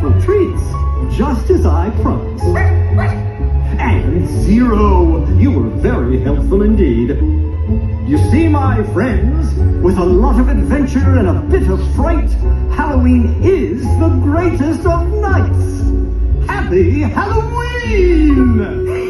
delightful treats, just as I promised. And Zero, you were very helpful indeed. You see, my friends, with a lot of adventure and a bit of fright, Halloween is the greatest of nights. Happy Halloween!